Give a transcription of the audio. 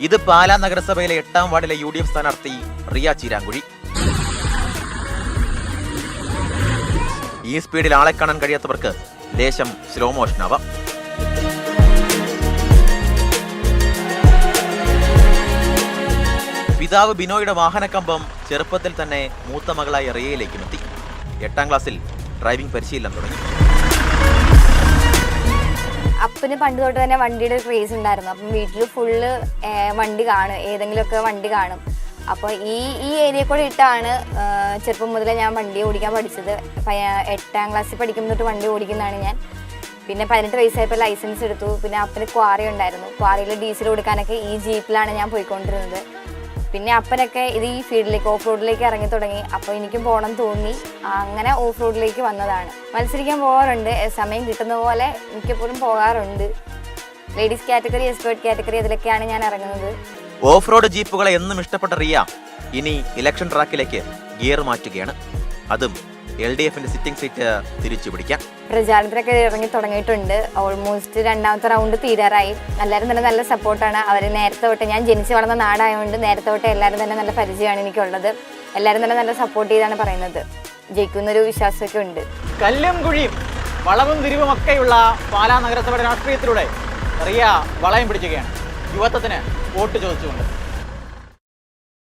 ഇത് പാലാ നഗരസഭയിലെ 8ാം വാർഡിലെ UDF സ്ഥാനാർത്ഥി റിയ ചീരാങ്കുഴി. ഈ സ്പീഡിൽ ആളെ കാണാൻ കഴിയാത്തവർക്ക് ലേശം സ്ലോ മോഷൻ ആവാം. പിതാവ് ബിനോയുടെ വാഹനക്കമ്പം ചെറുപ്പത്തിൽ തന്നെ മൂത്ത മകളായ റിയയിലേക്കും എത്തി. 8ാം ക്ലാസ്സിൽ ഡ്രൈവിംഗ് പരിശീലനം തുടങ്ങി. അപ്പന് പണ്ട് തൊട്ട് തന്നെ വണ്ടിയുടെ ക്രേസ് ഉണ്ടായിരുന്നു. അപ്പം വീട്ടിൽ ഫുള്ള് വണ്ടി കാണും, ഏതെങ്കിലുമൊക്കെ വണ്ടി കാണും. അപ്പോൾ ഈ ഏരിയ കൂടെ ഇട്ടാണ് ചെറുപ്പം മുതലേ ഞാൻ വണ്ടി ഓടിക്കാൻ പഠിച്ചത്. 8ാം ക്ലാസ്സിൽ പഠിക്കുമ്പോൾ തൊട്ട് വണ്ടി ഓടിക്കുന്നതാണ് ഞാൻ. പിന്നെ 18 വയസ്സായപ്പോൾ ലൈസൻസ് എടുത്തു. പിന്നെ അപ്പന് ക്വാറി ഉണ്ടായിരുന്നു. ക്വാറിയിൽ ഡീസൽ കൊടുക്കാനൊക്കെ ഈ ജീപ്പിലാണ് ഞാൻ പോയിക്കൊണ്ടിരുന്നത്. പിന്നെ അപ്പനൊക്കെ ഈ ഫീൽഡിലേക്ക് ഓഫ് റോഡിലേക്ക് ഇറങ്ങി തുടങ്ങി. അപ്പോൾ എനിക്കും പോകണം തോന്നി. അങ്ങനെ ഓഫ് റോഡിലേക്ക് വന്നതാണ്. മത്സരിക്കാൻ പോകാറുണ്ട്, സമയം കിട്ടുന്ന പോലെ മിക്കപ്പോഴും പോകാറുണ്ട്. ലേഡീസ് കാറ്റഗറി, എക്സ്പേർട്ട് കാറ്റഗറി, അതിലൊക്കെയാണ് ഞാൻ ഇറങ്ങുന്നത്. ഓഫ് റോഡ് ജീപ്പുകളെ എന്നും ഇഷ്ടപ്പെട്ട റിയ ഇനി ഇലക്ഷൻ ട്രാക്കിലേക്ക് ഗിയർ മാറ്റുകയാണ്. അതും LDFന്റെ സിറ്റിംഗ് സീറ്റ് തിരിച്ചു പിടിക്കാം. പ്രചാരണത്തിലൊക്കെ ഇറങ്ങി തുടങ്ങിയിട്ടുണ്ട്. ഓൾമോസ്റ്റ് 2ാമത്തെ റൗണ്ട് തീരാറായി. എല്ലാവരും തന്നെ നല്ല സപ്പോർട്ടാണ്. അവർ നേരത്തെ തൊട്ട്, ഞാൻ ജനിച്ചു വളർന്ന നാടായതുകൊണ്ട് നേരത്തെ തൊട്ട് എല്ലാവരും തന്നെ നല്ല പരിചയമാണ് എനിക്കുള്ളത്. എല്ലാവരും തന്നെ നല്ല സപ്പോർട്ട് ചെയ്താണ് പറയുന്നത്. ജയിക്കുന്നൊരു വിശ്വാസമൊക്കെ ഉണ്ട്. കല്ലും കുഴിയും വളവും തിരിവും ഒക്കെയുള്ള പാലാ നഗരസഭയുടെ രാഷ്ട്രീയത്തിലൂടെ റിയ വളയം പിടിക്കുകയാണ് യുവത്വത്തിന് വോട്ട് ചോദിച്ചുകൊണ്ട്.